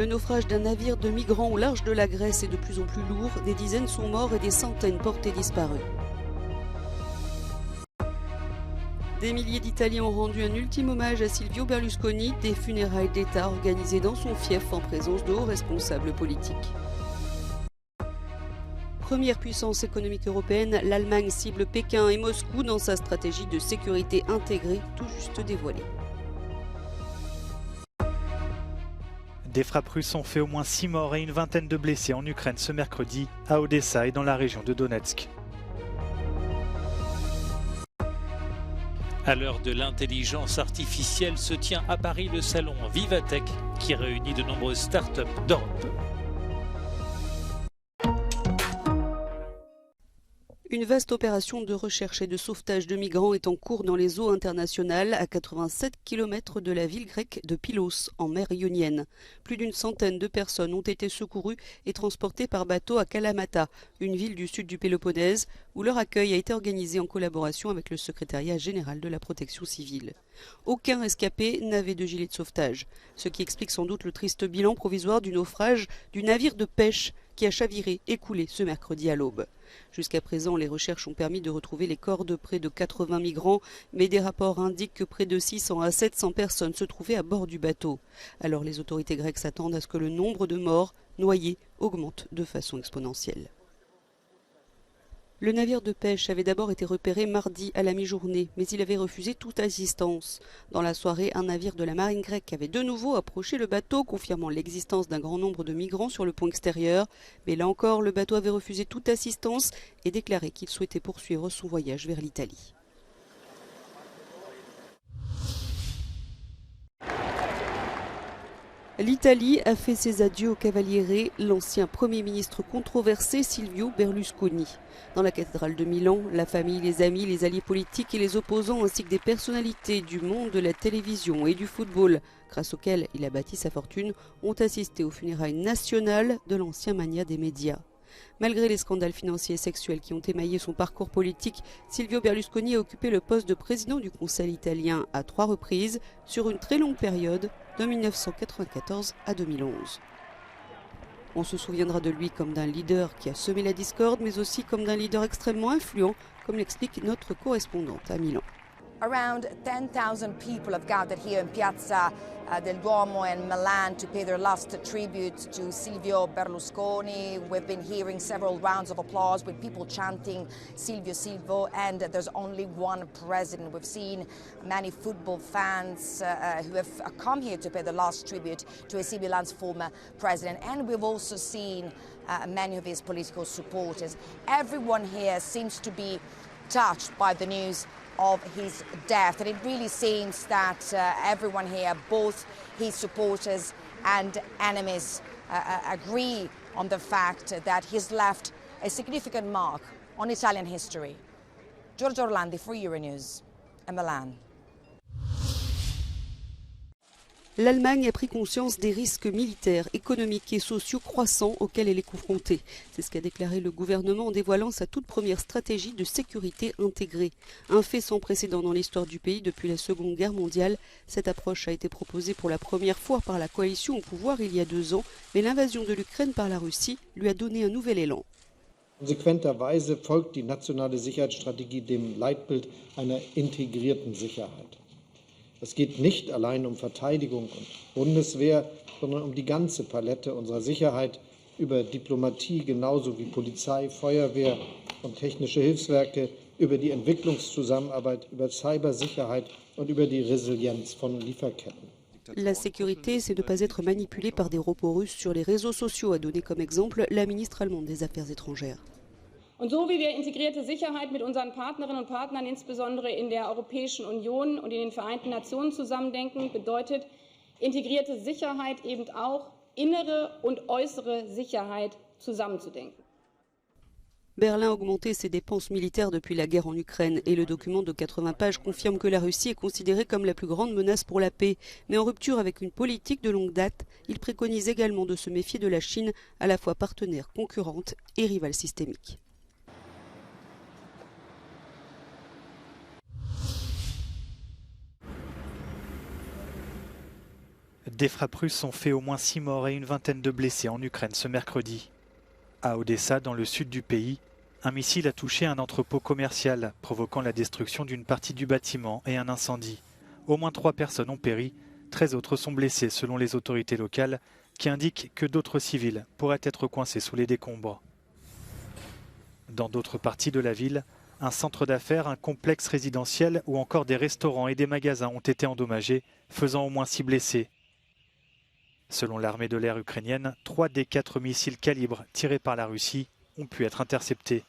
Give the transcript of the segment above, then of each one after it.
Le naufrage d'un navire de migrants au large de la Grèce est de plus en plus lourd. Des dizaines sont morts et des centaines portés disparus. Des milliers d'Italiens ont rendu un ultime hommage à Silvio Berlusconi, des funérailles d'État organisées dans son fief en présence de hauts responsables politiques. Première puissance économique européenne, l'Allemagne cible Pékin et Moscou dans sa stratégie de sécurité intégrée tout juste dévoilée. Des frappes russes ont fait au moins 6 morts et une vingtaine de blessés en Ukraine ce mercredi, à Odessa et dans la région de Donetsk. À l'heure de l'intelligence artificielle se tient à Paris le salon Vivatech qui réunit de nombreuses startups d'Europe. Une vaste opération de recherche et de sauvetage de migrants est en cours dans les eaux internationales à 87 km de la ville grecque de Pylos, en mer Ionienne. Plus d'une centaine de personnes ont été secourues et transportées par bateau à Kalamata, une ville du sud du Péloponnèse, où leur accueil a été organisé en collaboration avec le secrétariat général de la protection civile. Aucun rescapé n'avait de gilet de sauvetage, ce qui explique sans doute le triste bilan provisoire du naufrage du navire de pêche qui a chaviré et coulé ce mercredi à l'aube. Jusqu'à présent, les recherches ont permis de retrouver les corps de près de 80 migrants, mais des rapports indiquent que près de 600 à 700 personnes se trouvaient à bord du bateau. Alors les autorités grecques s'attendent à ce que le nombre de morts noyés augmente de façon exponentielle. Le navire de pêche avait d'abord été repéré mardi à la mi-journée, mais il avait refusé toute assistance. Dans la soirée, un navire de la marine grecque avait de nouveau approché le bateau, confirmant l'existence d'un grand nombre de migrants sur le pont extérieur. Mais là encore, le bateau avait refusé toute assistance et déclaré qu'il souhaitait poursuivre son voyage vers l'Italie. L'Italie a fait ses adieux au Cavaliere, l'ancien Premier ministre controversé Silvio Berlusconi. Dans la cathédrale de Milan, la famille, les amis, les alliés politiques et les opposants ainsi que des personnalités du monde de la télévision et du football, grâce auxquelles il a bâti sa fortune, ont assisté aux funérailles nationales de l'ancien magnat des médias. Malgré les scandales financiers et sexuels qui ont émaillé son parcours politique, Silvio Berlusconi a occupé le poste de président du Conseil italien à 3 reprises sur une très longue période, de 1994 à 2011. On se souviendra de lui comme d'un leader qui a semé la discorde, mais aussi comme d'un leader extrêmement influent, comme l'explique notre correspondante à Milan. Around 10,000 people have gathered here in Piazza del Duomo in Milan to pay their last tribute to Silvio Berlusconi. We've been hearing several rounds of applause with people chanting Silvio, Silvio, and there's only one president. We've seen many football fans who have come here to pay the last tribute to AC Milan's former president, and we've also seen many of his political supporters. Everyone here seems to be touched by the news of his death, and it really seems that everyone here, both his supporters and enemies, agree on the fact that he's left a significant mark on Italian history. Giorgio Orlandi for Euronews, in Milan. L'Allemagne a pris conscience des risques militaires, économiques et sociaux croissants auxquels elle est confrontée. C'est ce qu'a déclaré le gouvernement en dévoilant sa toute première stratégie de sécurité intégrée. Un fait sans précédent dans l'histoire du pays depuis la Seconde Guerre mondiale. Cette approche a été proposée pour la première fois par la coalition au pouvoir il y a 2 ans, mais l'invasion de l'Ukraine par la Russie lui a donné un nouvel élan. Konsequenterweise folgt die nationale Sicherheitsstrategie dem Leitbild einer integrierten Sicherheit. Es geht nicht allein um Verteidigung und Bundeswehr, sondern um die ganze Palette unserer Sicherheit über Diplomatie genauso wie Polizei, Feuerwehr und technische Hilfswerke, über die Entwicklungszusammenarbeit, über Cybersicherheit und über die Resilienz von Lieferketten. La sécurité, c'est de ne pas être manipulé par des robots russes sur les réseaux sociaux, a donné comme exemple la ministre allemande des Affaires étrangères. Und so wie wir integrierte Sicherheit mit unseren Partnerinnen und Partnern, insbesondere in der Europäischen Union und in den Vereinten Nationen zusammendenken, bedeutet integrierte Sicherheit eben auch innere und äußere Sicherheit zusammenzudenken. Berlin a augmenté ses dépenses militaires depuis la guerre en Ukraine et le document de 80 pages confirme que la Russie est considérée comme la plus grande menace pour la paix. Mais en rupture avec une politique de longue date, il préconise également de se méfier de la Chine, à la fois partenaire concurrente et rivale systémique. Des frappes russes ont fait au moins 6 morts et une vingtaine de blessés en Ukraine ce mercredi. À Odessa, dans le sud du pays, un missile a touché un entrepôt commercial, provoquant la destruction d'une partie du bâtiment et un incendie. Au moins 3 personnes ont péri, 13 autres sont blessées selon les autorités locales, qui indiquent que d'autres civils pourraient être coincés sous les décombres. Dans d'autres parties de la ville, un centre d'affaires, un complexe résidentiel ou encore des restaurants et des magasins ont été endommagés, faisant au moins 6 blessés. Selon l'armée de l'air ukrainienne, 3 des 4 missiles calibres tirés par la Russie ont pu être interceptés.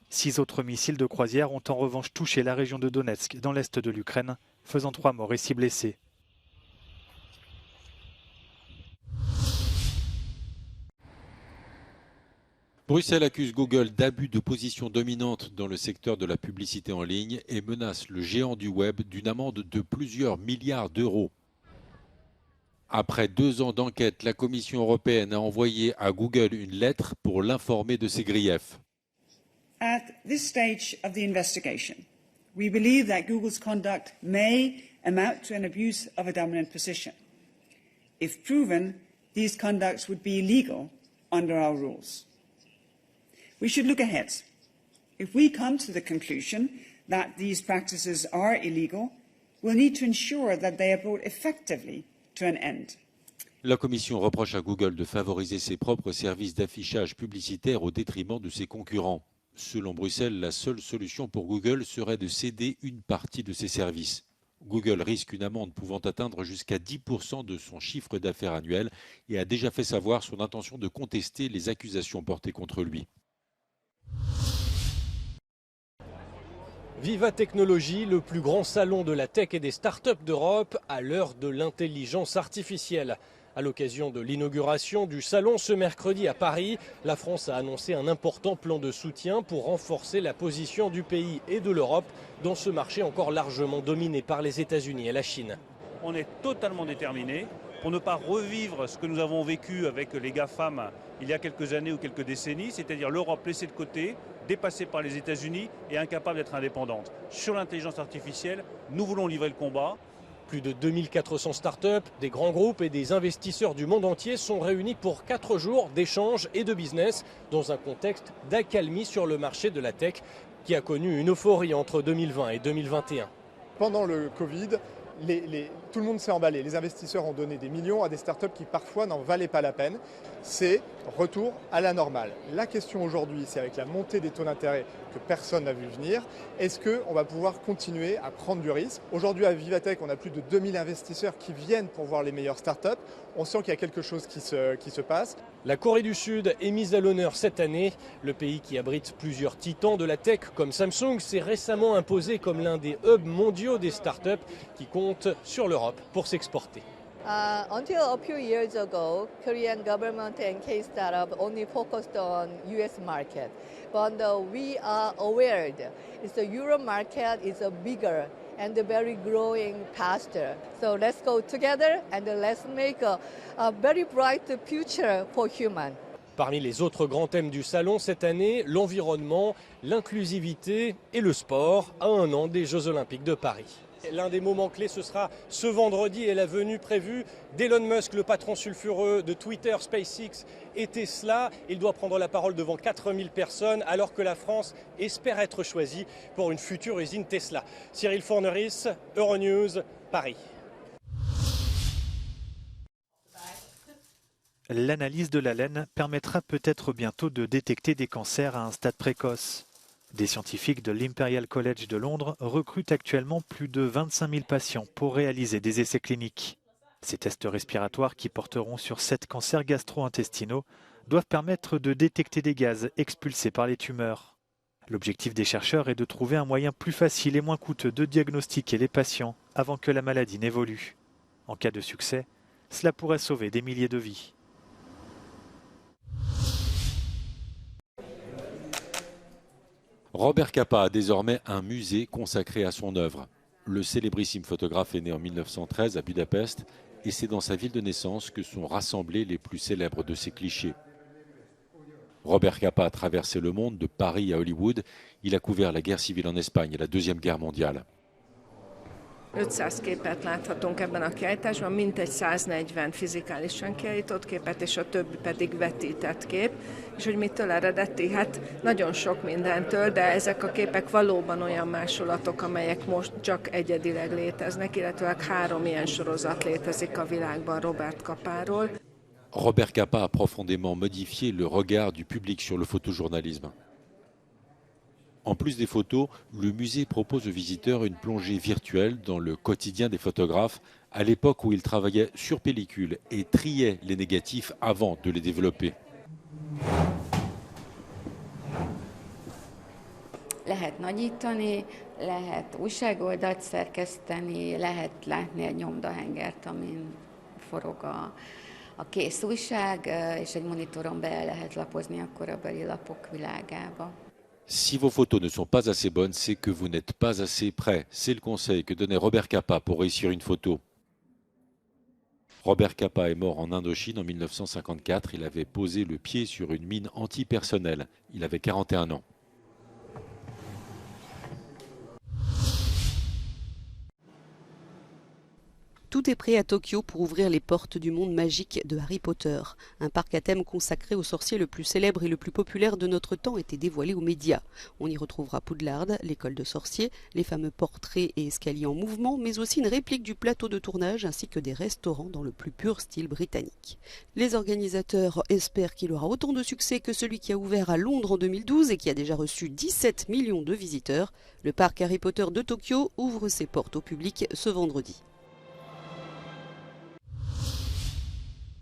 6 autres missiles de croisière ont en revanche touché la région de Donetsk dans l'est de l'Ukraine, faisant 3 morts et 6 blessés. Bruxelles accuse Google d'abus de position dominante dans le secteur de la publicité en ligne et menace le géant du web d'une amende de plusieurs milliards d'euros. Après 2 ans d'enquête, la Commission européenne a envoyé à Google une lettre pour l'informer de ses griefs. At this stage of the investigation, we believe that Google's conduct may amount to an abuse of a dominant position. If proven, these conducts would be illegal under our rules. We should look ahead. If we come to the conclusion that these practices are illegal, we'll need to ensure that they are brought effectively to an end. La Commission reproche à Google de favoriser ses propres services d'affichage publicitaire au détriment de ses concurrents. Selon Bruxelles, la seule solution pour Google serait de céder une partie de ses services. Google risque une amende pouvant atteindre jusqu'à 10% de son chiffre d'affaires annuel et a déjà fait savoir son intention de contester les accusations portées contre lui. Viva Technology, le plus grand salon de la tech et des startups d'Europe à l'heure de l'intelligence artificielle. À l'occasion de l'inauguration du salon ce mercredi à Paris, la France a annoncé un important plan de soutien pour renforcer la position du pays et de l'Europe dans ce marché encore largement dominé par les États-Unis et la Chine. On est totalement déterminés pour ne pas revivre ce que nous avons vécu avec les GAFAM il y a quelques années ou quelques décennies, c'est-à-dire l'Europe laissée de côté, dépassée par les États-Unis et incapable d'être indépendante. Sur l'intelligence artificielle, nous voulons livrer le combat. Plus de 2400 startups, des grands groupes et des investisseurs du monde entier sont réunis pour 4 jours d'échanges et de business dans un contexte d'accalmie sur le marché de la tech qui a connu une euphorie entre 2020 et 2021. Pendant le Covid, tout le monde s'est emballé. Les investisseurs ont donné des millions à des startups qui parfois n'en valaient pas la peine. C'est retour à la normale. La question aujourd'hui, c'est avec la montée des taux d'intérêt que personne n'a vu venir, est-ce qu'on va pouvoir continuer à prendre du risque? Aujourd'hui à Vivatech, on a plus de 2000 investisseurs qui viennent pour voir les meilleures startups. On sent qu'il y a quelque chose qui se passe. La Corée du Sud est mise à l'honneur cette année. Le pays qui abrite plusieurs titans de la tech comme Samsung s'est récemment imposé comme l'un des hubs mondiaux des startups qui comptent sur l'Europe pour s'exporter. Until a few years ago, Korean government and K-startup only focused on US market. But we are aware that the Euro market is bigger and very growing faster. So let's go together and let's make a very bright future for humans. Parmi les autres grands thèmes du salon cette année, l'environnement, l'inclusivité et le sport à 1 an des Jeux Olympiques de Paris. L'un des moments clés, ce sera ce vendredi et la venue prévue d'Elon Musk, le patron sulfureux de Twitter, SpaceX et Tesla. Il doit prendre la parole devant 4000 personnes alors que la France espère être choisie pour une future usine Tesla. Cyril Forneris, Euronews, Paris. L'analyse de la laine permettra peut-être bientôt de détecter des cancers à un stade précoce. Des scientifiques de l'Imperial College de Londres recrutent actuellement plus de 25 000 patients pour réaliser des essais cliniques. Ces tests respiratoires qui porteront sur 7 cancers gastro-intestinaux doivent permettre de détecter des gaz expulsés par les tumeurs. L'objectif des chercheurs est de trouver un moyen plus facile et moins coûteux de diagnostiquer les patients avant que la maladie n'évolue. En cas de succès, cela pourrait sauver des milliers de vies. Robert Capa a désormais un musée consacré à son œuvre. Le célébrissime photographe est né en 1913 à Budapest et c'est dans sa ville de naissance que sont rassemblés les plus célèbres de ses clichés. Robert Capa a traversé le monde de Paris à Hollywood. Il a couvert la guerre civile en Espagne et la Deuxième Guerre mondiale. 500 képet láthatunk ebben a kiállításban, mintegy 140 fizikálisan kiállított képet, és a többi pedig vetített kép. És hogy mitől eredeti? Hát nagyon sok mindentől, de ezek a képek valóban olyan másolatok, amelyek most csak egyedileg léteznek, illetve 3 ilyen sorozat létezik a világban Robert Capáról. Robert Capa a profondément modifié le regard du public sur le photojournalisme. En plus des photos, le musée propose aux visiteurs une plongée virtuelle dans le quotidien des photographes à l'époque où ils travaillaient sur pellicule et triaient les négatifs avant de les développer. Lehet nagyítani, lehet újságoldalt szerkeszteni, lehet látni egy nyomdahengert, amin forog a kész újság, és egy monitoron be lehet lapozni a korabeli lapok világába. Si vos photos ne sont pas assez bonnes, c'est que vous n'êtes pas assez prêt. C'est le conseil que donnait Robert Capa pour réussir une photo. Robert Capa est mort en Indochine en 1954. Il avait posé le pied sur une mine antipersonnelle. Il avait 41 ans. Tout est prêt à Tokyo pour ouvrir les portes du monde magique de Harry Potter. Un parc à thème consacré au sorcier le plus célèbre et le plus populaire de notre temps était dévoilé aux médias. On y retrouvera Poudlard, l'école de sorciers, les fameux portraits et escaliers en mouvement, mais aussi une réplique du plateau de tournage ainsi que des restaurants dans le plus pur style britannique. Les organisateurs espèrent qu'il aura autant de succès que celui qui a ouvert à Londres en 2012 et qui a déjà reçu 17 millions de visiteurs. Le parc Harry Potter de Tokyo ouvre ses portes au public ce vendredi.